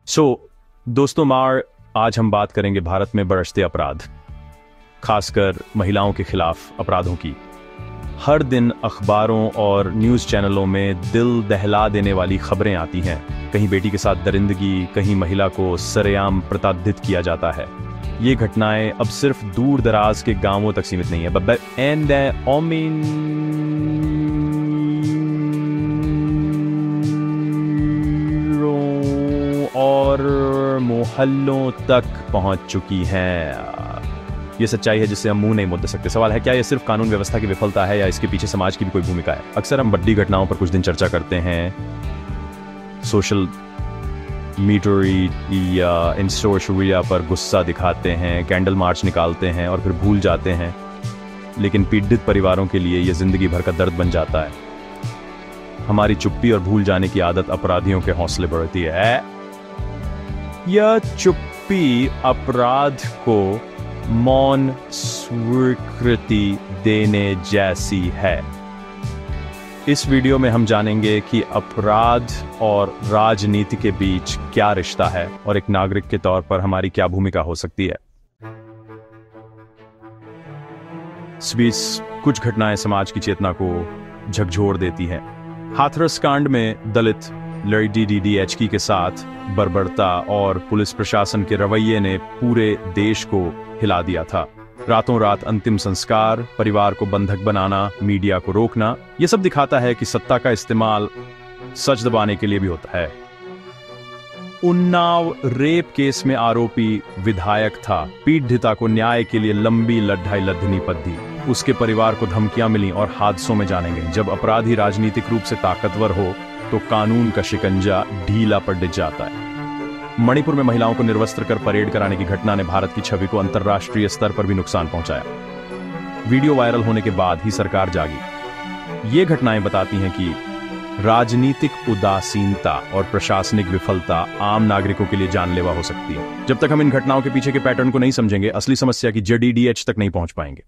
दोस्तों मार आज हम बात करेंगे भारत में बढ़ते अपराध, खासकर महिलाओं के खिलाफ अपराधों की। हर दिन अखबारों और न्यूज़ चैनलों में दिल दहला देने वाली खबरें आती हैं। कहीं बेटी के साथ दरिंदगी, कहीं महिला को सरेआम प्रताड़ित किया जाता है। ये घटनाएं अब सिर्फ दूर दराज के गांवों तक सीमित नहीं है, और मोहल्लों तक पहुंच चुकी हैं। ये सच्चाई है जिससे हम मुंह नहीं मोड़ सकते। सवाल है, क्या ये सिर्फ कानून व्यवस्था की विफलता है या इसके पीछे समाज की भी कोई भूमिका है? अक्सर हम बड़ी घटनाओं पर कुछ दिन चर्चा करते हैं, सोशल मीडिया या सोशल मीडिया पर गुस्सा दिखाते हैं, कैंडल मार्च निकालते हैं और फिर भूल जाते हैं। लेकिन पीड़ित परिवारों के लिए यह जिंदगी भर का दर्द बन जाता है। हमारी चुप्पी और भूल जाने की आदत अपराधियों के हौसले बढ़ती है। यह चुप्पी अपराध को मौन स्वीकृति देने जैसी है। इस वीडियो में हम जानेंगे कि अपराध और राजनीति के बीच क्या रिश्ता है और एक नागरिक के तौर पर हमारी क्या भूमिका हो सकती है। इस बीच कुछ घटनाएं समाज की चेतना को झकझोर देती हैं। हाथरस कांड में दलित लड़की DDHK के साथ बर्बरता और पुलिस प्रशासन के रवैये ने पूरे देश को हिला दिया था। रातों रात अंतिम संस्कार, परिवार को बंधक बनाना, मीडिया को रोकना, यह सब दिखाता है कि सत्ता का इस्तेमाल सच दबाने के लिए भी होता है। उन्नाव रेप केस में आरोपी विधायक था। पीड़िता को न्याय के लिए लंबी लड़ाई लड़नी पड़ी। उसके परिवार को धमकियां मिली और हादसों में जाने गए। जब अपराधी राजनीतिक रूप से ताकतवर हो तो कानून का शिकंजा ढीला पड़ जाता है। मणिपुर में महिलाओं को निर्वस्त्र कर परेड कराने की घटना ने भारत की छवि को अंतर्राष्ट्रीय स्तर पर भी नुकसान पहुंचाया। वीडियो वायरल होने के बाद ही सरकार जागी। ये घटनाएं बताती हैं कि राजनीतिक उदासीनता और प्रशासनिक विफलता आम नागरिकों के लिए जानलेवा हो सकती है। जब तक हम इन घटनाओं के पीछे के पैटर्न को नहीं समझेंगे, असली समस्या की जड़ DDH तक नहीं पहुंच पाएंगे।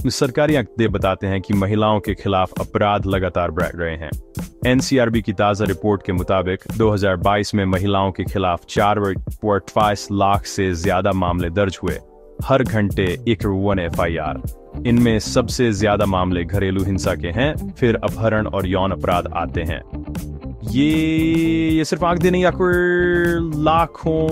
सरकारी आंकड़े बताते हैं कि महिलाओं के खिलाफ अपराध लगातार बढ़ रहे हैं। NCRB की ताजा रिपोर्ट के मुताबिक 2022 में महिलाओं के खिलाफ 4.5 लाख से ज्यादा मामले दर्ज हुए। हर घंटे 1 FIR। इनमें सबसे ज्यादा मामले घरेलू हिंसा के हैं, फिर अपहरण और यौन अपराध आते हैं। ये सिर्फ आंकड़े नहीं, लाखों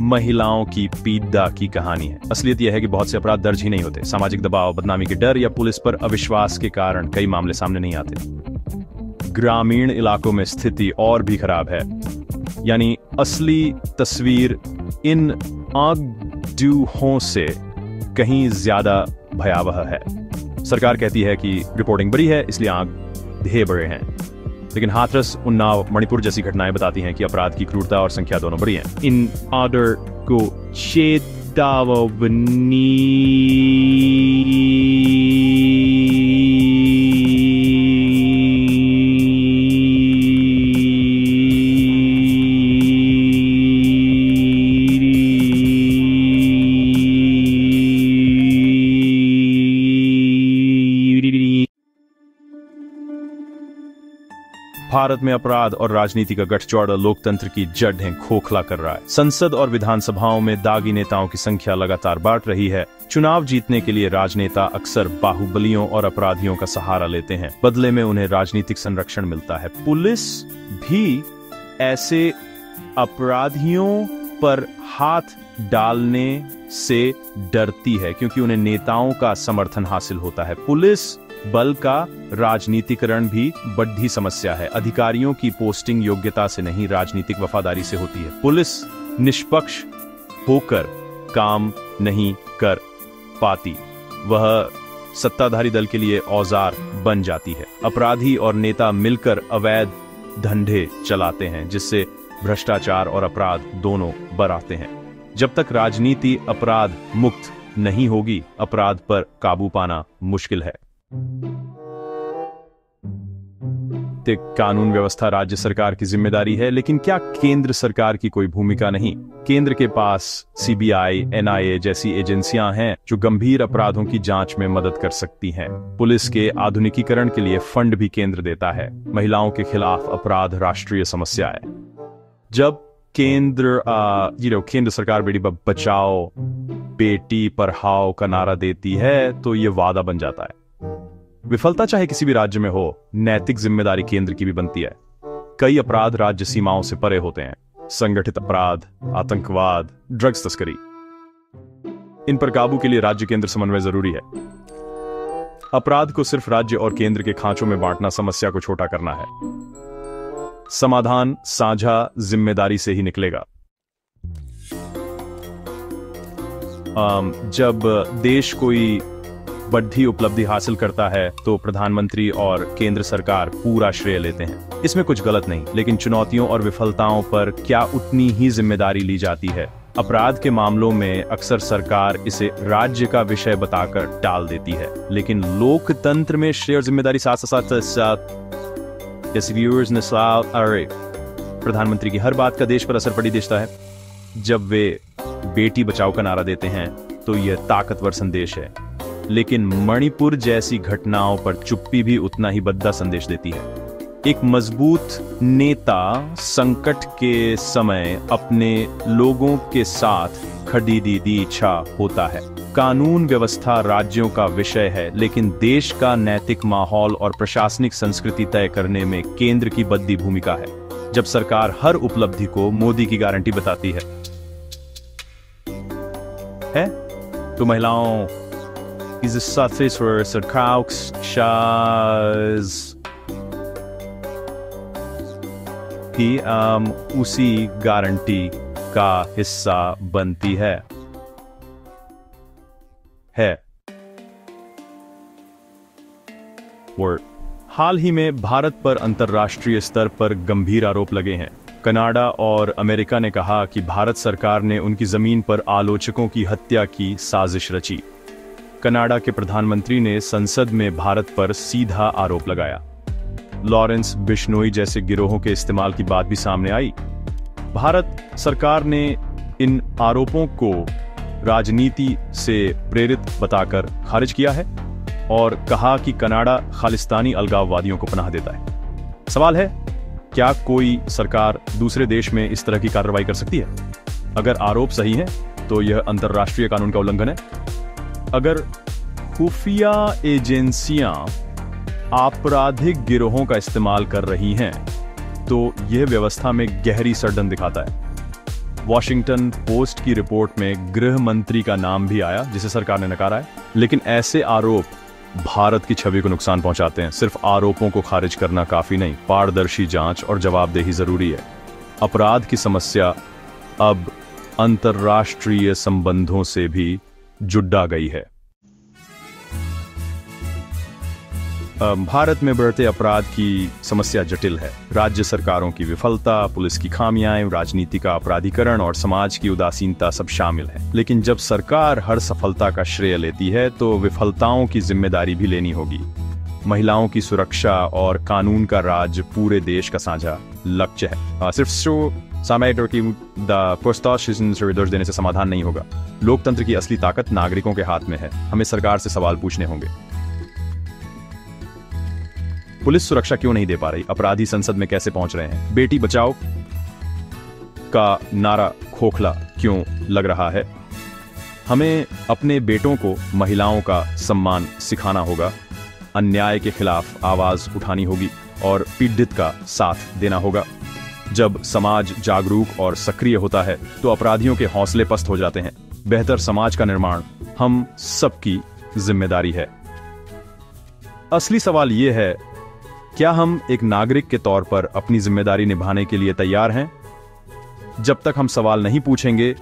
महिलाओं की पीड़ा की कहानी है। असलियत यह है कि बहुत से अपराध दर्ज ही नहीं होते। सामाजिक दबाव, बदनामी के डर या पुलिस पर अविश्वास के कारण कई मामले सामने नहीं आते। ग्रामीण इलाकों में स्थिति और भी खराब है, यानी असली तस्वीर इन आंकड़ों से कहीं ज्यादा भयावह है। सरकार कहती है कि रिपोर्टिंग बड़ी है, इसलिए आंकड़े बड़े हैं, लेकिन हाथरस, उन्नाव, मणिपुर जैसी घटनाएं बताती हैं कि अपराध की क्रूरता और संख्या दोनों बड़ी हैं। इन ऑर्डर को चेतावनी भारत में अपराध और राजनीति का गठजोड़ लोकतंत्र की जड़ें खोखला कर रहा है। संसद और विधानसभाओं में दागी नेताओं की संख्या लगातार बढ़ रही है। चुनाव जीतने के लिए राजनेता अक्सर बाहुबलियों और अपराधियों का सहारा लेते हैं। बदले में उन्हें राजनीतिक संरक्षण मिलता है। पुलिस भी ऐसे अपराधियों पर हाथ डालने से डरती है क्योंकि उन्हें नेताओं का समर्थन हासिल होता है। पुलिस बल का राजनीतिकरण भी बड़ी समस्या है। अधिकारियों की पोस्टिंग योग्यता से नहीं, राजनीतिक वफादारी से होती है। पुलिस निष्पक्ष होकर काम नहीं कर पाती, वह सत्ताधारी दल के लिए औजार बन जाती है। अपराधी और नेता मिलकर अवैध धंधे चलाते हैं, जिससे भ्रष्टाचार और अपराध दोनों बढ़ते हैं। जब तक राजनीति अपराध मुक्त नहीं होगी, अपराध पर काबू पाना मुश्किल है। नैतिक कानून व्यवस्था राज्य सरकार की जिम्मेदारी है, लेकिन क्या केंद्र सरकार की कोई भूमिका नहीं? केंद्र के पास सीबीआई, एनआईए जैसी एजेंसियां हैं जो गंभीर अपराधों की जांच में मदद कर सकती हैं। पुलिस के आधुनिकीकरण के लिए फंड भी केंद्र देता है। महिलाओं के खिलाफ अपराध राष्ट्रीय समस्या है। जब केंद्र सरकार बेटी बचाओ, बेटी पढ़ाओ का नारा देती है तो ये वादा बन जाता है। विफलता चाहे किसी भी राज्य में हो, नैतिक जिम्मेदारी केंद्र की भी बनती है। कई अपराध राज्य सीमाओं से परे होते हैं। संगठित अपराध, आतंकवाद, ड्रग्स तस्करी, इन पर काबू के लिए राज्य केंद्र समन्वय जरूरी है। अपराध को सिर्फ राज्य और केंद्र के खांचों में बांटना समस्या को छोटा करना है। समाधान साझा जिम्मेदारी से ही निकलेगा। जब देश कोई बढ़ती उपलब्धि हासिल करता है तो प्रधानमंत्री और केंद्र सरकार पूरा श्रेय लेते हैं। इसमें कुछ गलत नहीं, लेकिन चुनौतियों और विफलताओं पर क्या उतनी ही जिम्मेदारी ली जाती है? अपराध के मामलों में अक्सर सरकार इसे राज्य का विषय बताकर टाल देती है, लेकिन लोकतंत्र में श्रेय और जिम्मेदारी साथ प्रधानमंत्री की हर बात का देश पर असर पड़ी दिखता है। जब वे बेटी बचाओ का नारा देते हैं तो यह ताकतवर संदेश है, लेकिन मणिपुर जैसी घटनाओं पर चुप्पी भी उतना ही भद्दा संदेश देती है। एक मजबूत नेता संकट के समय अपने लोगों के साथ खड़ी इच्छा होता है। कानून व्यवस्था राज्यों का विषय है, लेकिन देश का नैतिक माहौल और प्रशासनिक संस्कृति तय करने में केंद्र की बड़ी भूमिका है। जब सरकार हर उपलब्धि को मोदी की गारंटी बताती है तो महिलाओं सरकार भी उसी गारंटी का हिस्सा बनती है। हाल ही में भारत पर अंतर्राष्ट्रीय स्तर पर गंभीर आरोप लगे हैं। कनाडा और अमेरिका ने कहा कि भारत सरकार ने उनकी जमीन पर आलोचकों की हत्या की साजिश रची। कनाडा के प्रधानमंत्री ने संसद में भारत पर सीधा आरोप लगाया। लॉरेंस बिश्नोई जैसे गिरोहों के इस्तेमाल की बात भी सामने आई। भारत सरकार ने इन आरोपों को राजनीति से प्रेरित बताकर खारिज किया है और कहा कि कनाडा खालिस्तानी अलगाववादियों को पनाह देता है। सवाल है, क्या कोई सरकार दूसरे देश में इस तरह की कार्रवाई कर सकती है? अगर आरोप सही है तो यह अंतर्राष्ट्रीय कानून का उल्लंघन है। अगर खुफिया एजेंसियां आपराधिक गिरोहों का इस्तेमाल कर रही हैं तो यह व्यवस्था में गहरी सड़न दिखाता है। वॉशिंगटन पोस्ट की रिपोर्ट में गृह मंत्री का नाम भी आया, जिसे सरकार ने नकारा है। लेकिन ऐसे आरोप भारत की छवि को नुकसान पहुंचाते हैं। सिर्फ आरोपों को खारिज करना काफी नहीं, पारदर्शी जांच और जवाबदेही जरूरी है। अपराध की समस्या अब अंतर्राष्ट्रीय संबंधों से भी जुड़ा गई है। भारत में बढ़ते अपराध की समस्या जटिल है। राज्य सरकारों की विफलता, पुलिस की खामियां, राजनीति का अपराधीकरण और समाज की उदासीनता सब शामिल है। लेकिन जब सरकार हर सफलता का श्रेय लेती है तो विफलताओं की जिम्मेदारी भी लेनी होगी। महिलाओं की सुरक्षा और कानून का राज पूरे देश का साझा लक्ष्य है। सिर्फ सामयिक की दोष देने से समाधान नहीं होगा। लोकतंत्र की असली ताकत नागरिकों के हाथ में है। हमें सरकार से सवाल पूछने होंगे। पुलिस सुरक्षा क्यों नहीं दे पा रही? अपराधी संसद में कैसे पहुंच रहे हैं? बेटी बचाओ का नारा खोखला क्यों लग रहा है? हमें अपने बेटों को महिलाओं का सम्मान सिखाना होगा। अन्याय के खिलाफ आवाज उठानी होगी और पीड़ित का साथ देना होगा। जब समाज जागरूक और सक्रिय होता है तो अपराधियों के हौसले पस्त हो जाते हैं। बेहतर समाज का निर्माण हम सबकी जिम्मेदारी है। असली सवाल यह है, क्या हम एक नागरिक के तौर पर अपनी जिम्मेदारी निभाने के लिए तैयार हैं? जब तक हम सवाल नहीं पूछेंगे,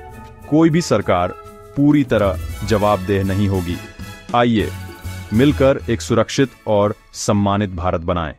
कोई भी सरकार पूरी तरह जवाबदेह नहीं होगी। आइए मिलकर एक सुरक्षित और सम्मानित भारत बनाएं।